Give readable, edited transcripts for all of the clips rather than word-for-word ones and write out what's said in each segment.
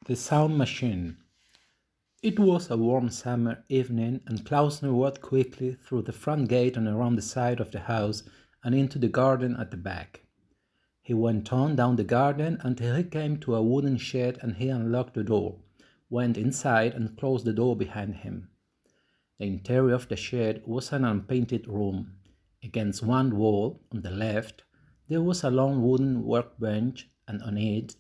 The Sound Machine. It was a warm summer evening, and Klausner walked quickly through the front gate and around the side of the house and into the garden at the back. He went on down the garden until he came to a wooden shed, and he unlocked the door, went inside and closed the door behind him. The interior of the shed was an unpainted room. Against one wall, on the left, there was a long wooden workbench, and on it,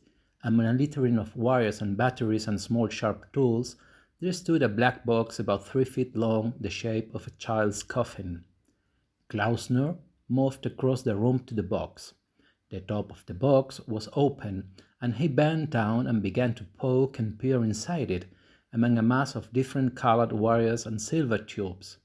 among a littering of wires and batteries and small sharp tools, there stood a black box about 3 feet long, the shape of a child's coffin. Klausner moved across the room to the box. The top of the box was open, and he bent down and began to poke and peer inside it, among a mass of different colored wires and silver tubes.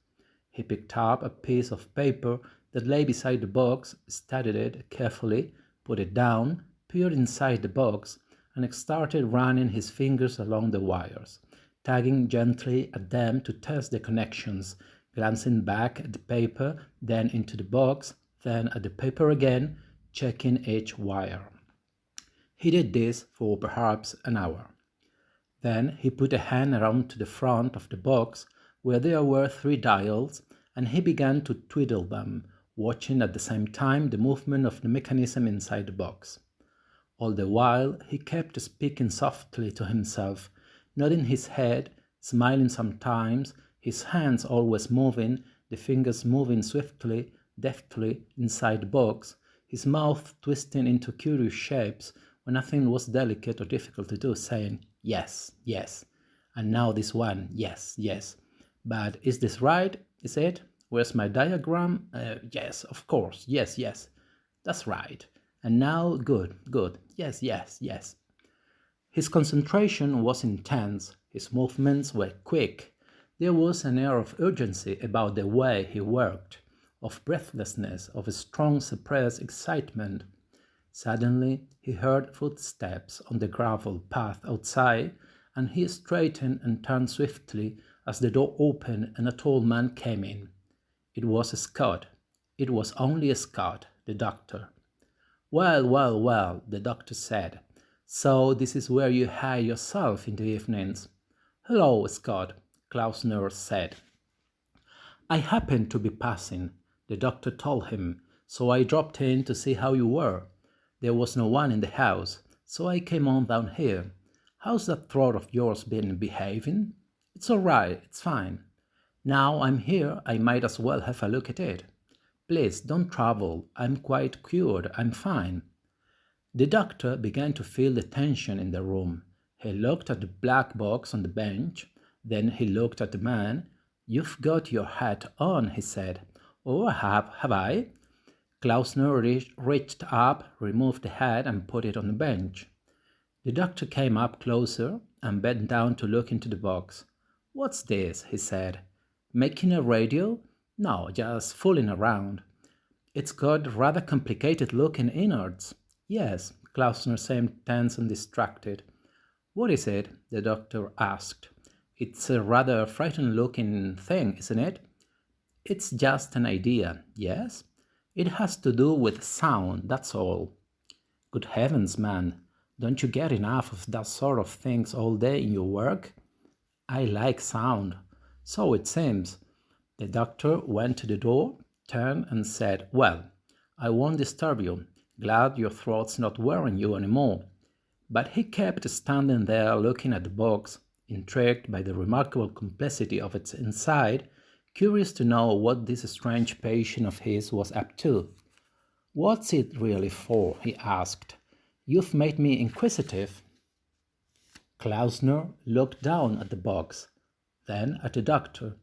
He picked up a piece of paper that lay beside the box, studied it carefully, put it down, peered inside the box, and started running his fingers along the wires, tugging gently at them to test the connections, glancing back at the paper, then into the box, then at the paper again, checking each wire. He did this for perhaps an hour. Then he put a hand around to the front of the box, where there were 3 dials, and he began to twiddle them, watching at the same time the movement of the mechanism inside the box. All the while he kept speaking softly to himself, nodding his head, smiling sometimes, his hands always moving, the fingers moving swiftly, deftly inside the box, his mouth twisting into curious shapes when nothing was delicate or difficult to do, saying, "Yes, yes, and now this one, yes, yes. But is this right? Is it? Where's my diagram? Yes, of course, yes, yes. That's right. And now, good, good, yes, yes, yes." His concentration was intense, his movements were quick. There was an air of urgency about the way he worked, of breathlessness, of a strong suppressed excitement. Suddenly he heard footsteps on the gravel path outside, and he straightened and turned swiftly as the door opened and a tall man came in. It was Scott. It was only Scott, the doctor. "Well, well, well," the doctor said. "So this is where you hide yourself in the evenings." "Hello, Scott," Klausner said. "I happened to be passing," the doctor told him, "so I dropped in to see how you were. There was no one in the house, so I came on down here. How's that throat of yours been behaving?" "It's all right, it's fine." "Now I'm here, I might as well have a look at it." "Please don't trouble, I'm quite cured, I'm fine." The doctor began to feel the tension in the room. He looked at the black box on the bench, then he looked at the man. "You've got your hat on," he said. "Oh, have I?" Klausner reached up, removed the hat, and put it on the bench. The doctor came up closer and bent down to look into the box. "What's this?" he said. "Making a radio?" "No, just fooling around." "It's got rather complicated-looking innards." "Yes," Klausner seemed tense and distracted. "What is it?" the doctor asked. "It's a rather frightened-looking thing, isn't it?" "It's just an idea, yes? It has to do with sound, that's all." "Good heavens, man, don't you get enough of that sort of things all day in your work?" "I like sound." "So it seems." The doctor went to the door, turned and said, "Well, I won't disturb you. Glad your throat's not wearing you anymore." But he kept standing there looking at the box, intrigued by the remarkable complexity of its inside, curious to know what this strange patient of his was up to. "What's it really for?" he asked. "You've made me inquisitive." Klausner looked down at the box, then at the doctor,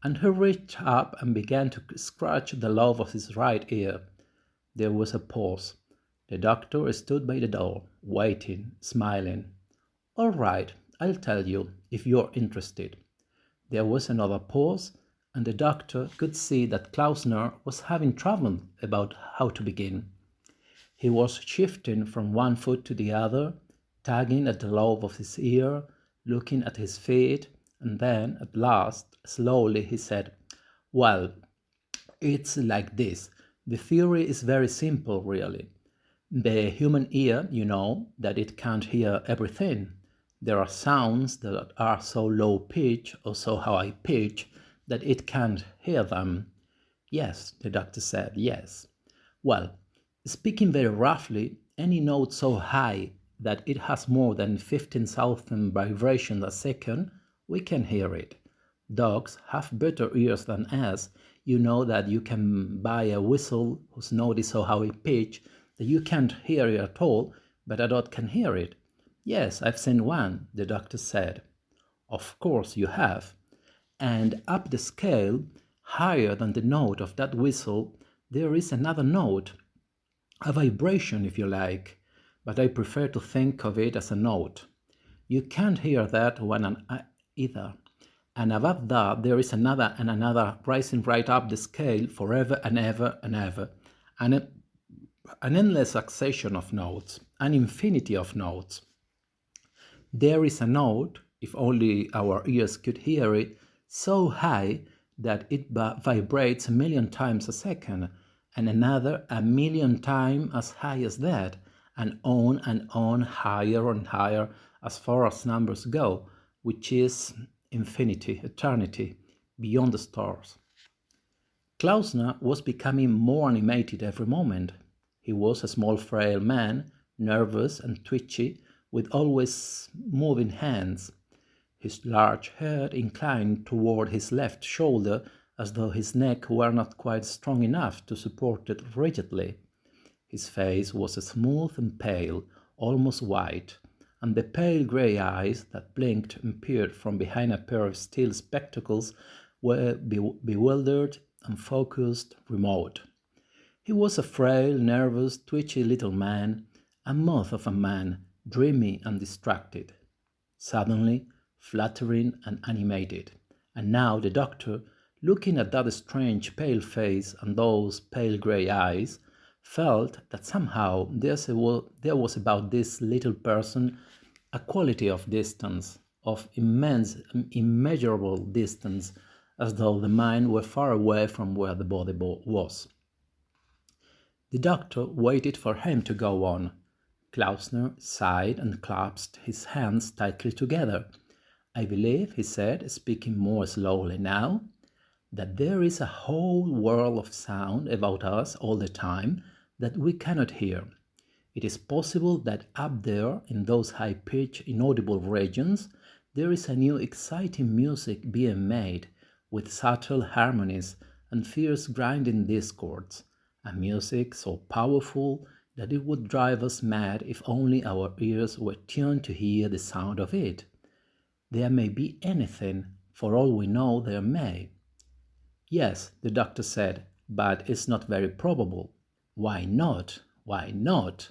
and he reached up and began to scratch the lobe of his right ear. There was a pause. The doctor stood by the door, waiting, smiling. "All right, I'll tell you, if you're interested." There was another pause, and the doctor could see that Klausner was having trouble about how to begin. He was shifting from one foot to the other, tugging at the lobe of his ear, looking at his feet, and then, at last, slowly he said, "Well, it's like this. The theory is very simple, really. The human ear, you know, that it can't hear everything. There are sounds that are so low pitch or so high pitch that it can't hear them. Yes, the doctor said, yes. Well, speaking very roughly, any note so high that it has more than 15,000 vibrations a second, we can hear it. Dogs have better ears than us. You know that you can buy a whistle whose note is so high pitch that you can't hear it at all, but a dog can hear it. Yes, I've seen one, the doctor said. Of course you have. And up the scale, higher than the note of that whistle, there is another note, a vibration if you like, but I prefer to think of it as a note. You can't hear that one either. And above that, there is another and another rising right up the scale forever and ever and ever. And an endless succession of notes, an infinity of notes. There is a note, if only our ears could hear it, so high that it vibrates 1,000,000 times a second, and another 1,000,000 times as high as that, and on, higher and higher as far as numbers go, which is infinity, eternity, beyond the stars. Klausner was becoming more animated every moment. He was a small, frail man, nervous and twitchy, with always moving hands. His large head inclined toward his left shoulder as though his neck were not quite strong enough to support it rigidly. His face was smooth and pale, almost white, and the pale grey eyes that blinked and peered from behind a pair of steel spectacles were bewildered, unfocused, remote. He was a frail, nervous, twitchy little man, a moth of a man, dreamy and distracted. Suddenly, fluttering and animated. And now the doctor, looking at that strange pale face and those pale grey eyes, felt that somehow there was about this little person a quality of distance, of immense, immeasurable distance, as though the mind were far away from where the body was. The doctor waited for him to go on. Klausner sighed and clasped his hands tightly together. I believe, he said, speaking more slowly now, that there is a whole world of sound about us all the time that we cannot hear. It is possible that up there, in those high-pitched, inaudible regions, there is a new exciting music being made, with subtle harmonies and fierce grinding discords, a music so powerful that it would drive us mad if only our ears were tuned to hear the sound of it. There may be anything, for all we know there may. Yes, the doctor said, but it's not very probable. Why not? Why not?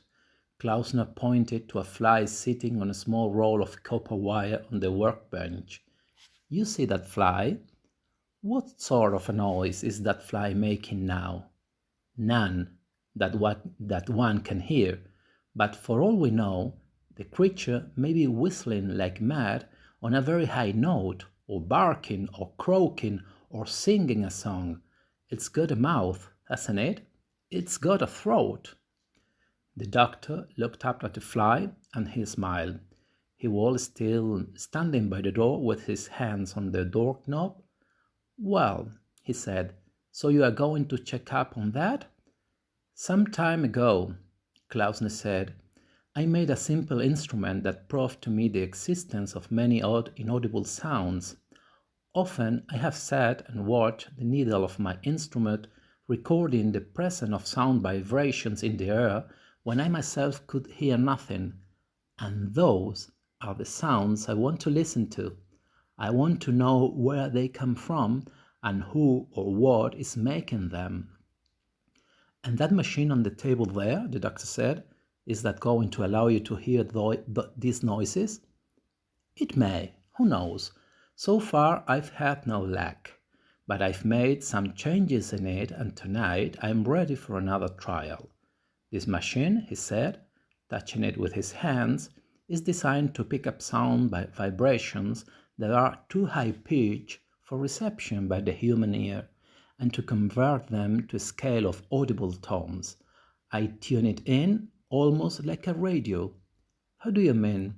Klausner pointed to a fly sitting on a small roll of copper wire on the workbench. You see that fly? What sort of a noise is that fly making now? None that one can hear, but for all we know, the creature may be whistling like mad on a very high note, or barking, or croaking, or singing a song. It's got a mouth, hasn't it? It's got a throat. The doctor looked up at the fly, and he smiled. He was still standing by the door with his hands on the doorknob. Well, he said, so you are going to check up on that? Some time ago, Klausner said, I made a simple instrument that proved to me the existence of many odd inaudible sounds. Often I have sat and watched the needle of my instrument recording the presence of sound vibrations in the air when I myself could hear nothing, and those are the sounds I want to listen to. I want to know where they come from and who or what is making them. And that machine on the table there, the doctor said, is that going to allow you to hear these noises? It may, who knows? So far I've had no luck, but I've made some changes in it, and tonight I'm ready for another trial. This machine, he said, touching it with his hands, is designed to pick up sound by vibrations that are too high-pitched for reception by the human ear, and to convert them to a scale of audible tones. I tune it in almost like a radio. How do you mean?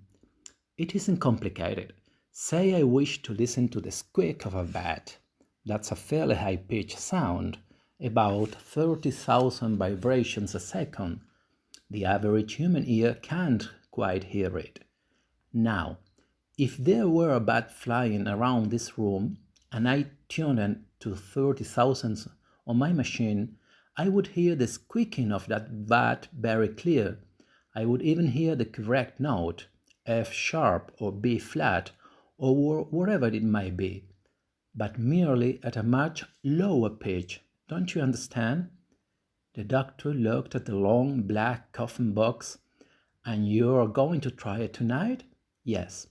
It isn't complicated. Say I wish to listen to the squeak of a bat. That's a fairly high-pitched sound, about 30,000 vibrations a second. The average human ear can't quite hear it. Now, if there were a bat flying around this room and I tuned it to 30,000 on my machine, I would hear the squeaking of that bat very clear. I would even hear the correct note, F sharp or B flat or whatever it might be, but merely at a much lower pitch. Don't you understand? The doctor looked at the long black coffin box. And you're going to try it tonight? Yes.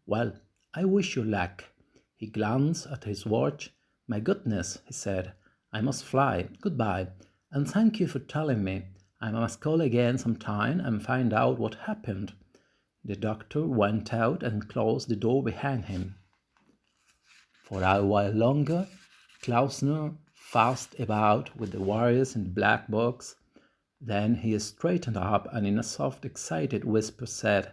Well, I wish you luck. He glanced at his watch. My goodness, he said, I must fly. Goodbye, and thank you for telling me. I must call again sometime and find out what happened. The doctor went out and closed the door behind him. For a while longer, Klausner fussed about with the wires in the black box. Then he straightened up and in a soft, excited whisper said,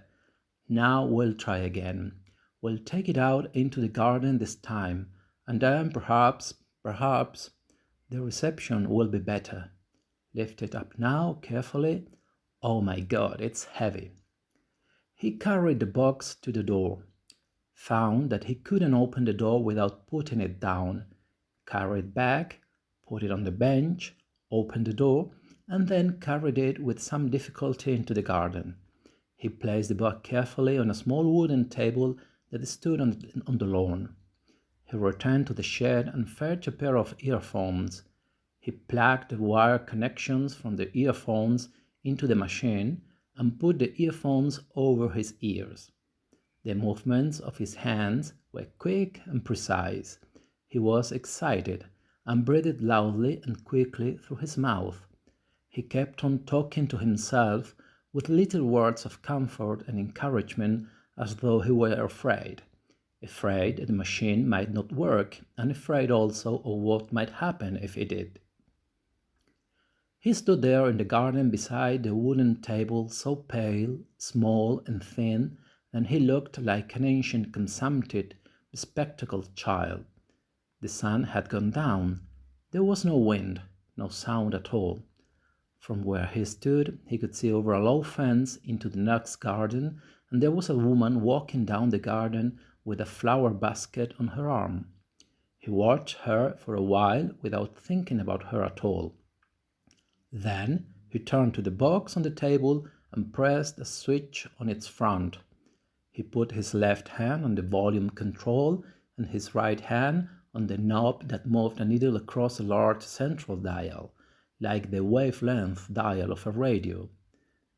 Now we'll try again. We'll take it out into the garden this time, and then perhaps, the reception will be better. Lift it up now, carefully. Oh my God, it's heavy. He carried the box to the door, found that he couldn't open the door without putting it down, carried back, put it on the bench, opened the door, and then carried it with some difficulty into the garden. He placed the box carefully on a small wooden table that stood on the lawn. He returned to the shed and fetched a pair of earphones. He plugged the wire connections from the earphones into the machine and put the earphones over his ears. The movements of his hands were quick and precise. He was excited and breathed loudly and quickly through his mouth. He kept on talking to himself with little words of comfort and encouragement as though he were afraid that the machine might not work and afraid also of what might happen if it did. He stood there in the garden beside the wooden table, so pale, small, and thin that he looked like an ancient, consumptive, bespectacled child. The sun had gone down. There was no wind, no sound at all. From where he stood, he could see over a low fence into the next garden, and there was a woman walking down the garden with a flower basket on her arm. He watched her for a while without thinking about her at all. Then he turned to the box on the table and pressed a switch on its front. He put his left hand on the volume control and his right hand on the knob that moved the needle across a large central dial, like the wavelength dial of a radio.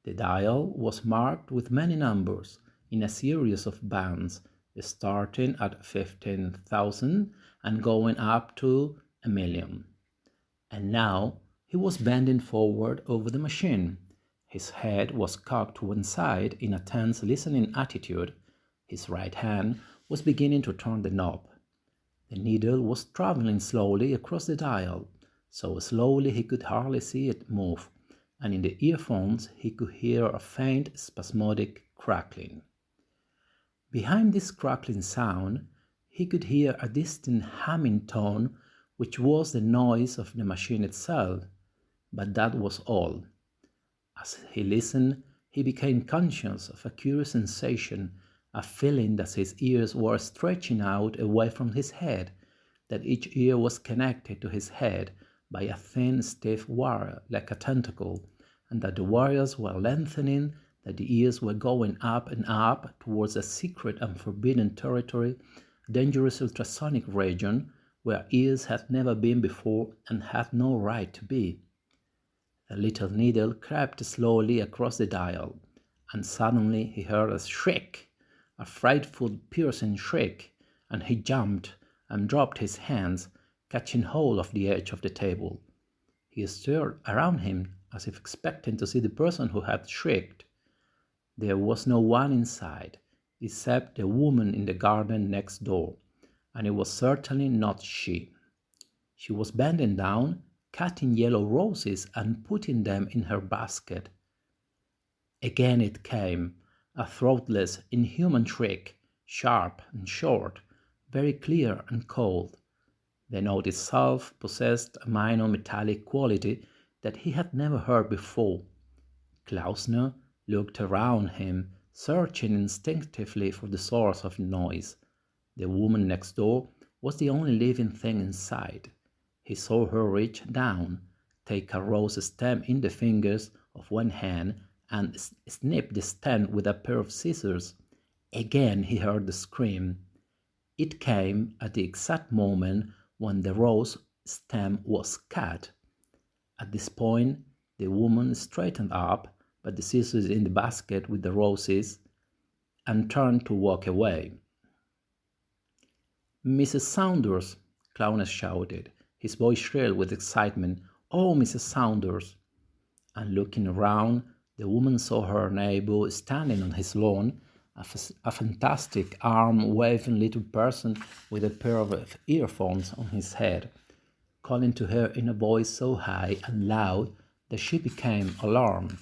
The dial was marked with many numbers in a series of bands, starting at 15,000 and going up to 1,000,000. And now he was bending forward over the machine. His head was cocked to one side in a tense listening attitude. His right hand was beginning to turn the knob. The needle was traveling slowly across the dial, so slowly he could hardly see it move, and in the earphones he could hear a faint, spasmodic crackling. Behind this crackling sound, he could hear a distant humming tone, which was the noise of the machine itself, but that was all. As he listened, he became conscious of a curious sensation, a feeling that his ears were stretching out away from his head, that each ear was connected to his head by a thin, stiff wire like a tentacle, and that the wires were lengthening, that the ears were going up and up towards a secret and forbidden territory, a dangerous ultrasonic region where ears had never been before and had no right to be. The little needle crept slowly across the dial, and suddenly he heard a shriek, a frightful, piercing shriek, and he jumped and dropped his hands, catching hold of the edge of the table. He stared around him as if expecting to see the person who had shrieked. There was no one inside, except the woman in the garden next door, and it was certainly not she. She was bending down, cutting yellow roses and putting them in her basket. Again it came, a throatless, inhuman shriek, sharp and short, very clear and cold. The note itself possessed a minor metallic quality that he had never heard before. Klausner looked around him, searching instinctively for the source of the noise. The woman next door was the only living thing in sight. He saw her reach down, take a rose stem in the fingers of one hand, and snip the stem with a pair of scissors. Again he heard the scream. It came at the exact moment when the rose stem was cut. At this point, the woman straightened up, put the scissors in the basket with the roses, and turned to walk away. "Mrs. Saunders!" Clowness shouted, his voice shrill with excitement. "Oh, Mrs. Saunders!" And looking around, the woman saw her neighbor standing on his lawn, a fantastic arm-waving little person with a pair of earphones on his head, calling to her in a voice so high and loud that she became alarmed.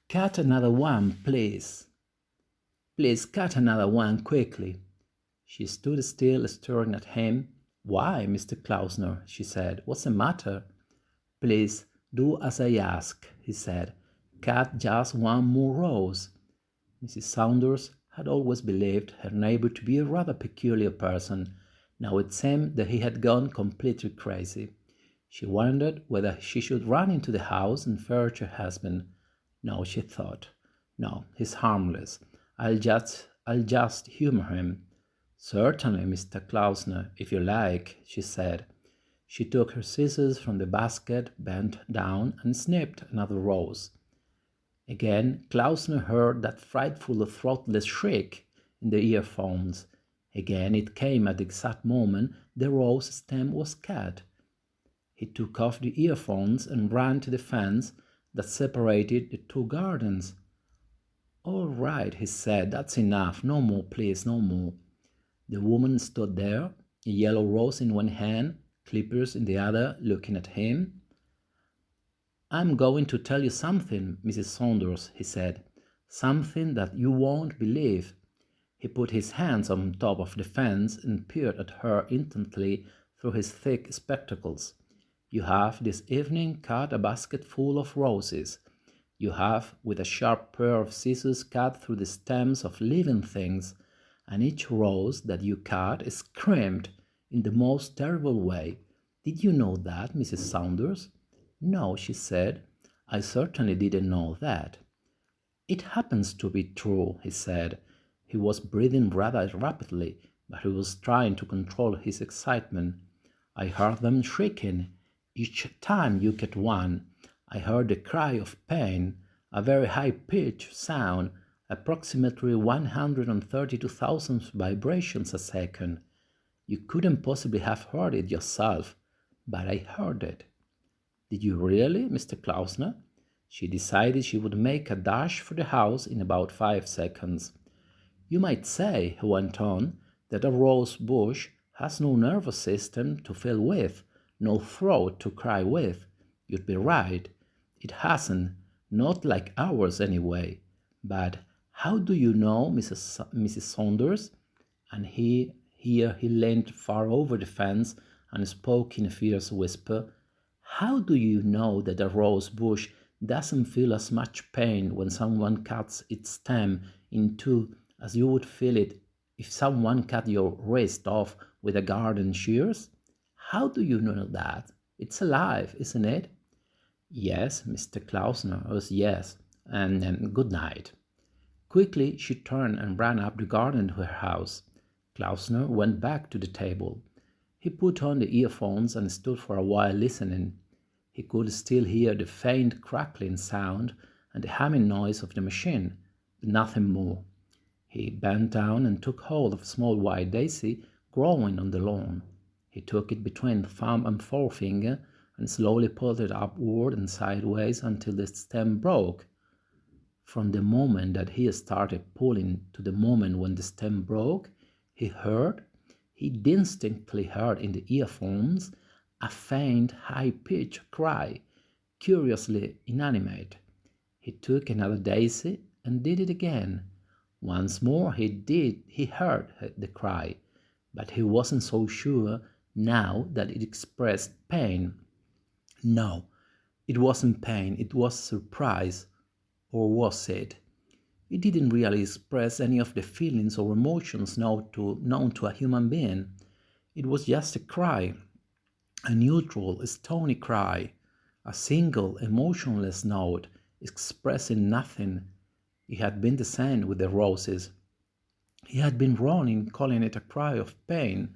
"Cut another one, please. Please cut another one quickly." She stood still, staring at him. "Why, Mr. Klausner?" she said. "What's the matter?" "Please do as I ask," he said. "Cut just one more rose." Mrs. Saunders had always believed her neighbor to be a rather peculiar person. Now it seemed that he had gone completely crazy. She wondered whether she should run into the house and fetch her husband. No, she thought. No, he's harmless. I'll just humor him. "Certainly, Mr. Klausner, if you like," she said. She took her scissors from the basket, bent down, and snipped another rose. Again, Klausner heard that frightful throatless shriek in the earphones. Again it came at the exact moment the rose stem was cut. He took off the earphones and ran to the fence that separated the two gardens. "All right," he said, "that's enough. No more, please, no more." The woman stood there, a yellow rose in one hand, clippers in the other, looking at him. "I'm going to tell you something, Mrs. Saunders," he said, "something that you won't believe." He put his hands on top of the fence and peered at her intently through his thick spectacles. "You have this evening cut a basket full of roses. You have, with a sharp pair of scissors, cut through the stems of living things, and each rose that you cut is screamed in the most terrible way. Did you know that, Mrs. Saunders?" "No," she said, "I certainly didn't know that." "It happens to be true," he said. He was breathing rather rapidly, but he was trying to control his excitement. "I heard them shrieking. Each time you cut one, I heard a cry of pain, a very high-pitched sound, approximately 132,000 vibrations a second. You couldn't possibly have heard it yourself, but I heard it." "Did you really, Mr. Klausner?" She decided she would make a dash for the house in about 5 seconds. "You might say," he went on, "that a rose bush has no nervous system to feel with, no throat to cry with. You'd be right. It hasn't, not like ours anyway. But how do you know, Mrs. Saunders?" And here he leaned far over the fence and spoke in a fierce whisper. "How do you know that a rose bush doesn't feel as much pain when someone cuts its stem in two as you would feel it if someone cut your wrist off with a garden shears? How do you know that? It's alive, isn't it?" "Yes, Mr. Klausner, yes, and good night." Quickly she turned and ran up the garden to her house. Klausner went back to the table. He put on the earphones and stood for a while listening. He could still hear the faint crackling sound and the humming noise of the machine, but nothing more. He bent down and took hold of a small white daisy growing on the lawn. He took it between thumb and forefinger and slowly pulled it upward and sideways until the stem broke. From the moment that he started pulling to the moment when the stem broke, he distinctly heard in the earphones a faint, high-pitched cry, curiously inanimate. He took another daisy and did it again. Once more he heard the cry, but he wasn't so sure now that it expressed pain. No, it wasn't pain, it was surprise. Or was it? It didn't really express any of the feelings or emotions known to a human being. It was just a cry, a neutral, stony cry, a single, emotionless note expressing nothing. It had been the same with the roses. He had been wrong in calling it a cry of pain.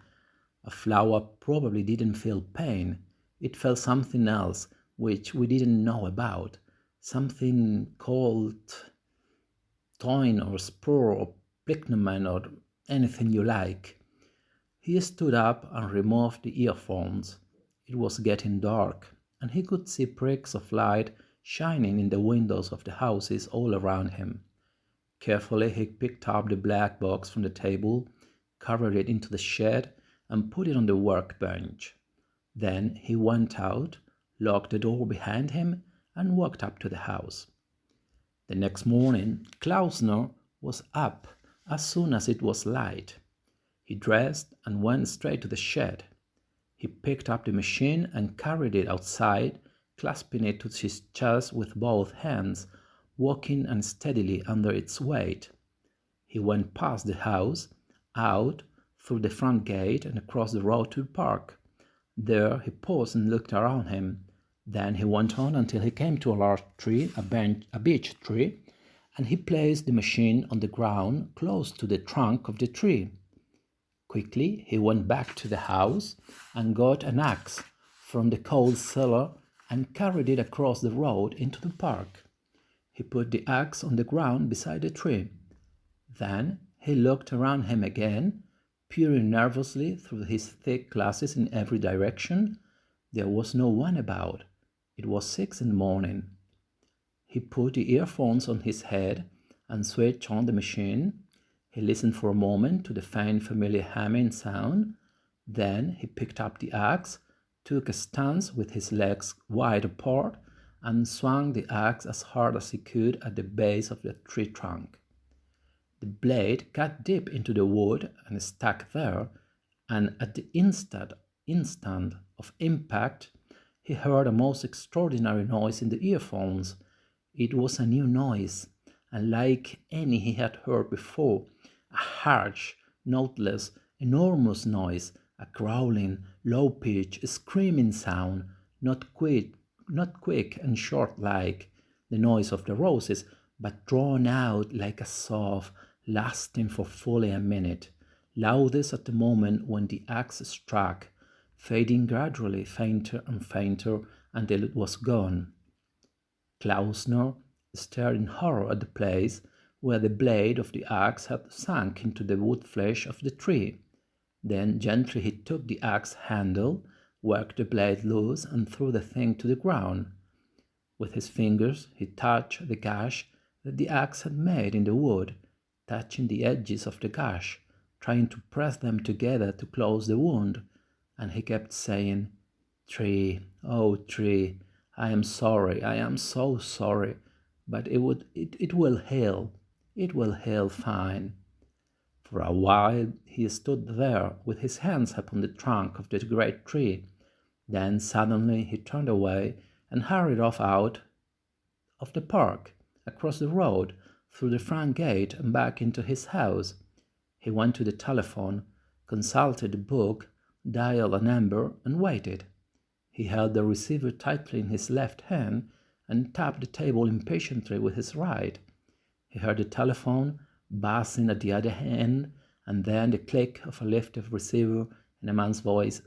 A flower probably didn't feel pain. It felt something else which we didn't know about, something called toin or spur or plignomen or anything you like. He stood up and removed the earphones. It was getting dark, and he could see pricks of light shining in the windows of the houses all around him. Carefully he picked up the black box from the table, carried it into the shed, and put it on the workbench. Then he went out, locked the door behind him, and walked up to the house. The next morning, Klausner was up as soon as it was light. He dressed and went straight to the shed. He picked up the machine and carried it outside, clasping it to his chest with both hands, walking unsteadily under its weight. He went past the house, out, through the front gate and across the road to the park. There he paused and looked around him. Then he went on until he came to a large tree, a beech tree, and he placed the machine on the ground close to the trunk of the tree. Quickly he went back to the house and got an axe from the coal cellar and carried it across the road into the park. He put the axe on the ground beside the tree. Then he looked around him again, peering nervously through his thick glasses in every direction. There was no one about. It was 6 in the morning. He put the earphones on his head and switched on the machine. He listened for a moment to the faint familiar humming sound. Then he picked up the axe, took a stance with his legs wide apart, and swung the axe as hard as he could at the base of the tree trunk. The blade cut deep into the wood and stuck there, and at the instant of impact, he heard a most extraordinary noise in the earphones. It was a new noise, unlike any he had heard before, a harsh, noteless, enormous noise, a growling, low-pitched, screaming sound, not quick and short like the noise of the roses, but drawn out like a sob, lasting for fully a minute, loudest at the moment when the axe struck, fading gradually fainter and fainter until it was gone. Klausner stared in horror at the place where the blade of the axe had sunk into the wood flesh of the tree. Then gently he took the axe handle, worked the blade loose, and threw the thing to the ground. With his fingers he touched the gash that the axe had made in the wood, touching the edges of the gash, trying to press them together to close the wound, and he kept saying, "Tree, oh tree, I am sorry, I am so sorry, but it will heal, it will heal fine." For a while he stood there with his hands upon the trunk of the great tree. Then suddenly he turned away and hurried off out of the park, across the road, through the front gate and back into his house. He went to the telephone, consulted the book, dialed a number, and waited. He held the receiver tightly in his left hand and tapped the table impatiently with his right. He heard the telephone buzzing at the other end, and then the click of a lifted receiver and a man's voice,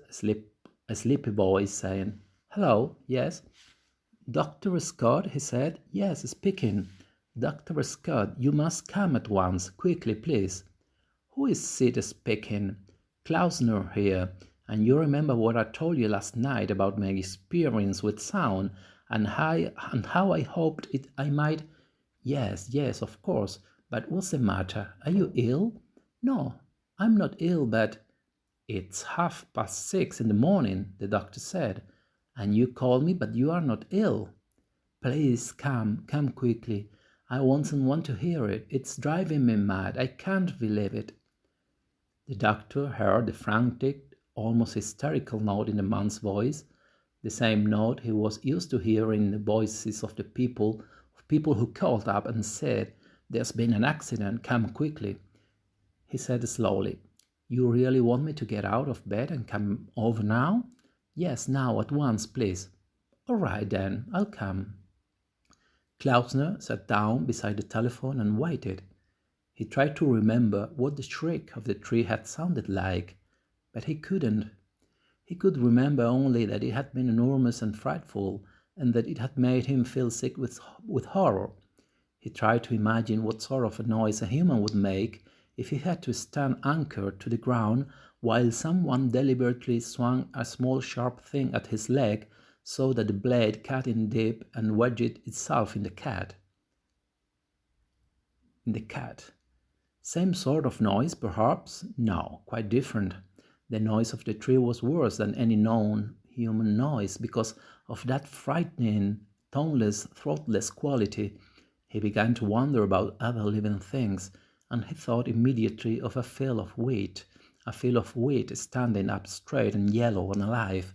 a sleepy voice, saying, "Hello, yes?" "Dr. Scott," he said. "Yes, speaking." "Dr. Scott, you must come at once, quickly, please." "Who is it speaking?" "Klausner here. And you remember what I told you last night about my experience with sound, and how I hoped I might—" "Yes, yes, of course. But what's the matter? Are you ill?" "No, I'm not ill, but—" "It's 6:30 in the morning," the doctor said, "and you called me, but you are not ill." "Please come quickly. I won't want to hear it. It's driving me mad. I can't believe it. The doctor heard the frantic, almost hysterical note in the man's voice, the same note he was used to hearing in the voices of people who called up and said, "There's been an accident, come quickly." He said slowly, "You really want me to get out of bed and come over now?" "Yes, now, at once, please." "All right, then, I'll come." Klausner sat down beside the telephone and waited. He tried to remember what the shriek of the tree had sounded like, but he couldn't. He could remember only that it had been enormous and frightful, and that it had made him feel sick with horror. He tried to imagine what sort of a noise a human would make if he had to stand anchored to the ground while someone deliberately swung a small sharp thing at his leg so that the blade cut in deep and wedged itself in the cat. Same sort of noise, perhaps? No, quite different. The noise of the tree was worse than any known human noise because of that frightening, toneless, throatless quality. He began to wonder about other living things, and he thought immediately of a field of wheat standing up straight and yellow and alive,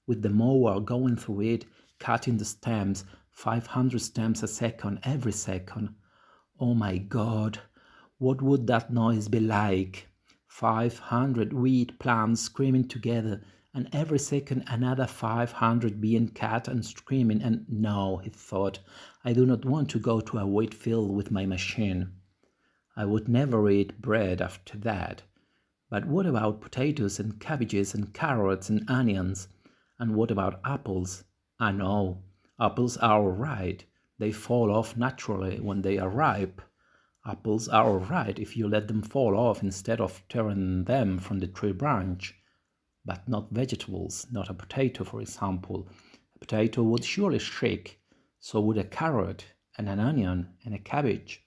with the mower going through it, cutting the stems, 500 stems a second, every second. Oh my God, what would that noise be like? 500 wheat plants screaming together, and every second another 500 being cut and screaming. And no, he thought, I do not want to go to a wheat field with my machine. I would never eat bread after that. But what about potatoes and cabbages and carrots and onions? And what about apples? I know, apples are all right. They fall off naturally when they are ripe. Apples are all right if you let them fall off instead of tearing them from the tree branch. But not vegetables, not a potato, for example. A potato would surely shriek, so would a carrot, and an onion, and a cabbage.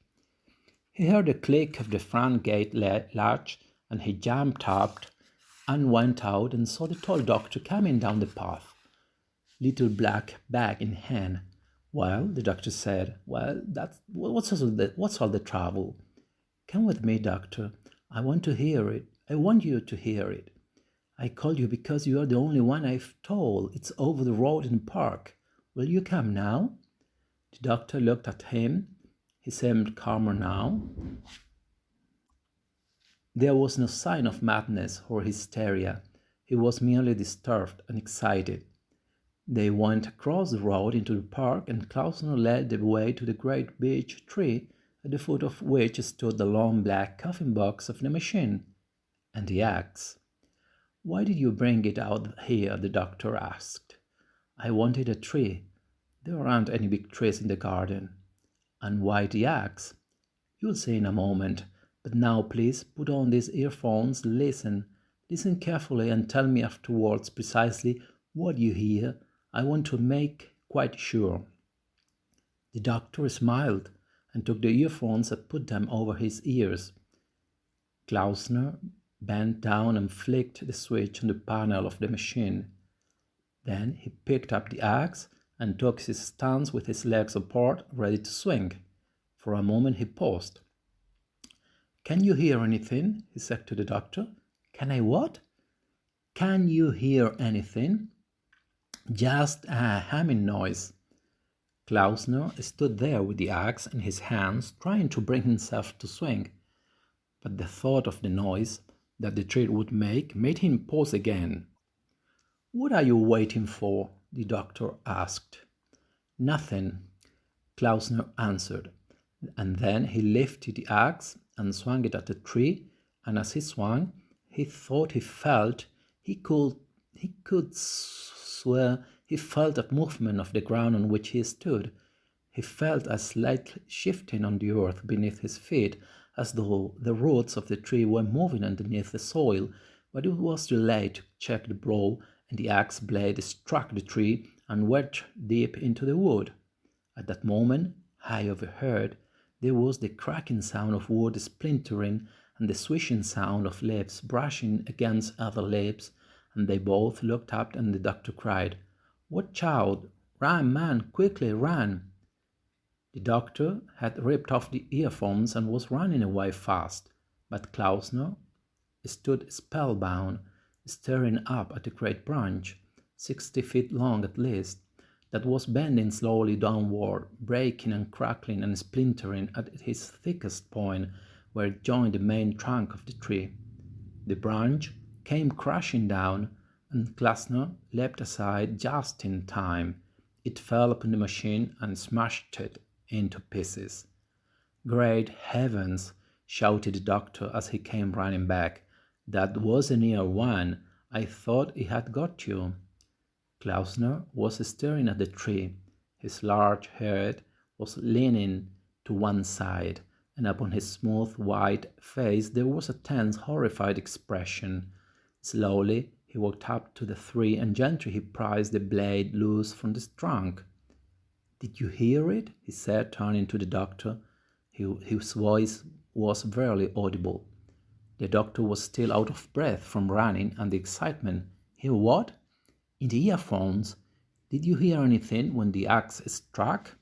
He heard the click of the front gate latch, and he jumped up and went out and saw the tall doctor coming down the path, little black bag in hand. "Well," the doctor said, "well, what's all the trouble?" "Come with me, doctor. I want to hear it. I want you to hear it. I called you because you are the only one I've told. It's over the road in the park. Will you come now?" The doctor looked at him. He seemed calmer now. There was no sign of madness or hysteria. He was merely disturbed and excited. They went across the road into the park, and Klausner led the way to the great beech tree, at the foot of which stood the long black coffin box of the machine, and the axe. "Why did you bring it out here?" the doctor asked. "I wanted a tree. There aren't any big trees in the garden." "And why the axe?" "You'll see in a moment. But now, please, put on these earphones, listen carefully, and tell me afterwards precisely what you hear. I want to make quite sure." The doctor smiled and took the earphones and put them over his ears. Klausner bent down and flicked the switch on the panel of the machine. Then he picked up the axe and took his stance with his legs apart, ready to swing. For a moment he paused. "Can you hear anything?" he said to the doctor. "Can I what?" "Can you hear anything?" "Just a humming noise." Klausner stood there with the axe in his hands, trying to bring himself to swing. But the thought of the noise that the tree would make made him pause again. "What are you waiting for?" the doctor asked. "Nothing," Klausner answered, and then he lifted the axe and swung it at the tree, and as he swung, he thought he could swear he felt a movement of the ground on which he stood. He felt a slight shifting on the earth beneath his feet, as though the roots of the tree were moving underneath the soil, but it was too late to check the blow, and the axe blade struck the tree and wedged deep into the wood. At that moment, high overhead, there was the cracking sound of wood splintering and the swishing sound of leaves brushing against other leaves, and they both looked up, and the doctor cried, "Watch out! Run, man! Quickly, run!" The doctor had ripped off the earphones and was running away fast, but Klausner stood spellbound, staring up at the great branch, 60 feet long at least, that was bending slowly downward, breaking and crackling and splintering at its thickest point where it joined the main trunk of the tree. The branch came crashing down, and Klausner leapt aside just in time. It fell upon the machine and smashed it into pieces. "Great heavens!" shouted the doctor as he came running back. "That was a near one. I thought he had got you." Klausner was staring at the tree. His large head was leaning to one side, and upon his smooth white face there was a tense, horrified expression. Slowly he walked up to the tree and gently he prized the blade loose from the trunk. "Did you hear it?" he said, turning to the doctor. His voice was barely audible. The doctor was still out of breath from running and the excitement. "Hear what?" "In the earphones. Did you hear anything when the axe struck?"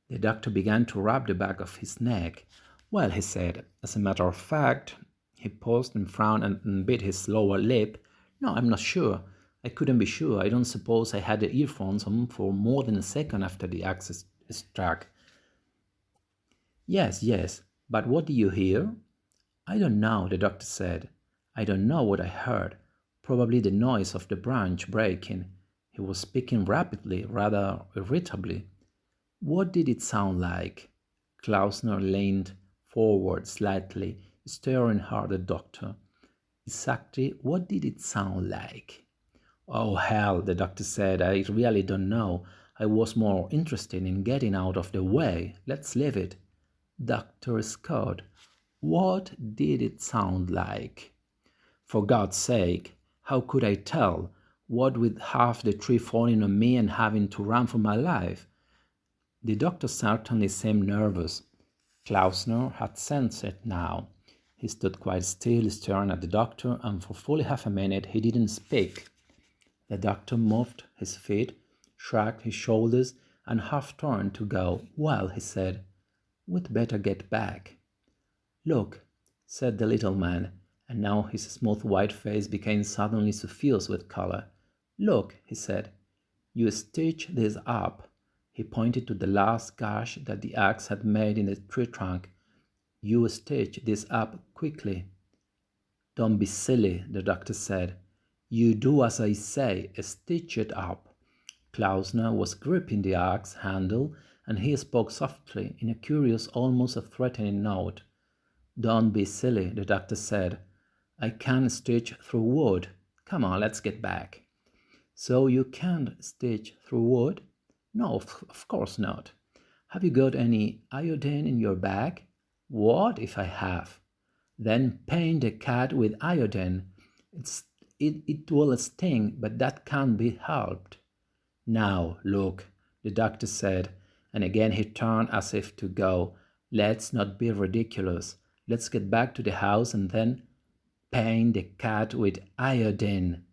The doctor began to rub the back of his neck. "Well," he said, "as a matter of fact," he paused and frowned and bit his lower lip. "No, I'm not sure. I couldn't be sure. I don't suppose I had the earphones on for more than a second after the axe struck." Yes, but what did you hear?" "I don't know," the doctor said. "I don't know what I heard. Probably the noise of the branch breaking." He was speaking rapidly, rather irritably. "What did it sound like?" Klausner leaned forward slightly, staring hard at the doctor. "Exactly what did it sound like?" "Oh, hell," the doctor said. "I really don't know. I was more interested in getting out of the way. Let's leave it." Dr. Scott, what did it sound like? "For God's sake, how could I tell? What with half the tree falling on me and having to run for my life?" The doctor certainly seemed nervous. Klausner had sensed it now. He stood quite still, staring at the doctor, and for fully half a minute he didn't speak. The doctor moved his feet, shrugged his shoulders, and half turned to go. "Well," he said, "we'd better get back." "Look," said the little man, and now his smooth white face became suddenly suffused with color. "Look," he said, "you stitch this up." He pointed to the last gash that the axe had made in the tree trunk. "You stitch this up quickly." "Don't be silly," the doctor said. "You do as I say, stitch it up." Klausner was gripping the axe handle, and he spoke softly, in a curious, almost a threatening note. "Don't be silly," the doctor said. "I can't stitch through wood. Come on, let's get back." "So you can't stitch through wood?" "No, of course not." "Have you got any iodine in your bag?" "What if I have?" "Then paint the cat with iodine. It will sting, but that can't be helped." "Now, look," the doctor said, and again he turned as if to go. "Let's not be ridiculous. Let's get back to the house and then paint the cat with iodine."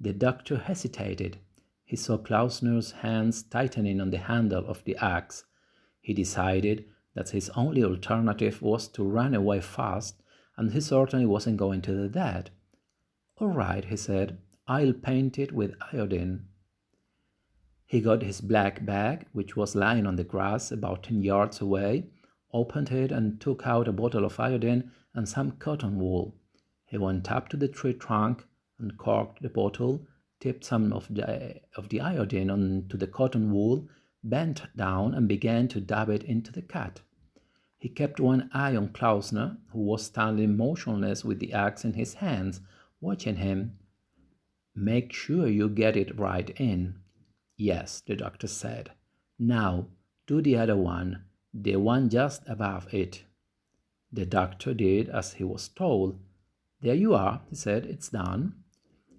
The doctor hesitated. He saw Klausner's hands tightening on the handle of the axe. He decided that his only alternative was to run away fast, and he certainly wasn't going to do that. "All right," he said, "I'll paint it with iodine." He got his black bag, which was lying on the grass about 10 yards away, opened it and took out a bottle of iodine and some cotton wool. He went up to the tree trunk, uncorked the bottle, tipped some of the iodine onto the cotton wool, bent down and began to dab it into the cat. He kept one eye on Klausner, who was standing motionless with the axe in his hands, watching him. "Make sure you get it right in." "Yes," the doctor said. "Now, do the other one, the one just above it." The doctor did as he was told. "There you are," he said, "it's done."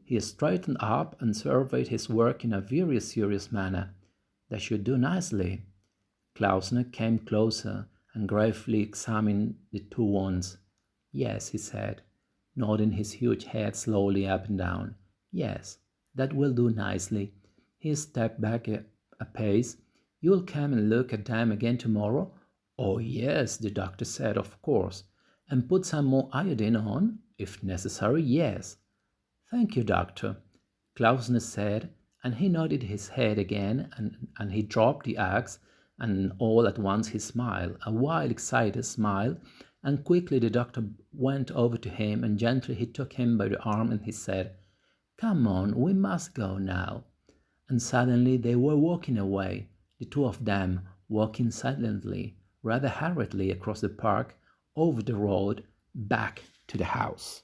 He straightened up and surveyed his work in a very serious manner. "That should do nicely." Klausner came closer and gravely examined the two wounds. "Yes," he said, nodding his huge head slowly up and down. "Yes, that will do nicely." He stepped back a pace. You'll come and look at them again tomorrow? Oh, yes, the doctor said, of course. And put some more iodine on? If necessary, yes. Thank you, doctor, Klausner said, and he nodded his head again, and he dropped the axe, and all at once he smiled, a wild, excited smile, and quickly the doctor went over to him, and gently he took him by the arm, and he said, "Come on, we must go now." And suddenly they were walking away, the two of them, walking silently, rather hurriedly across the park, over the road, back to the house.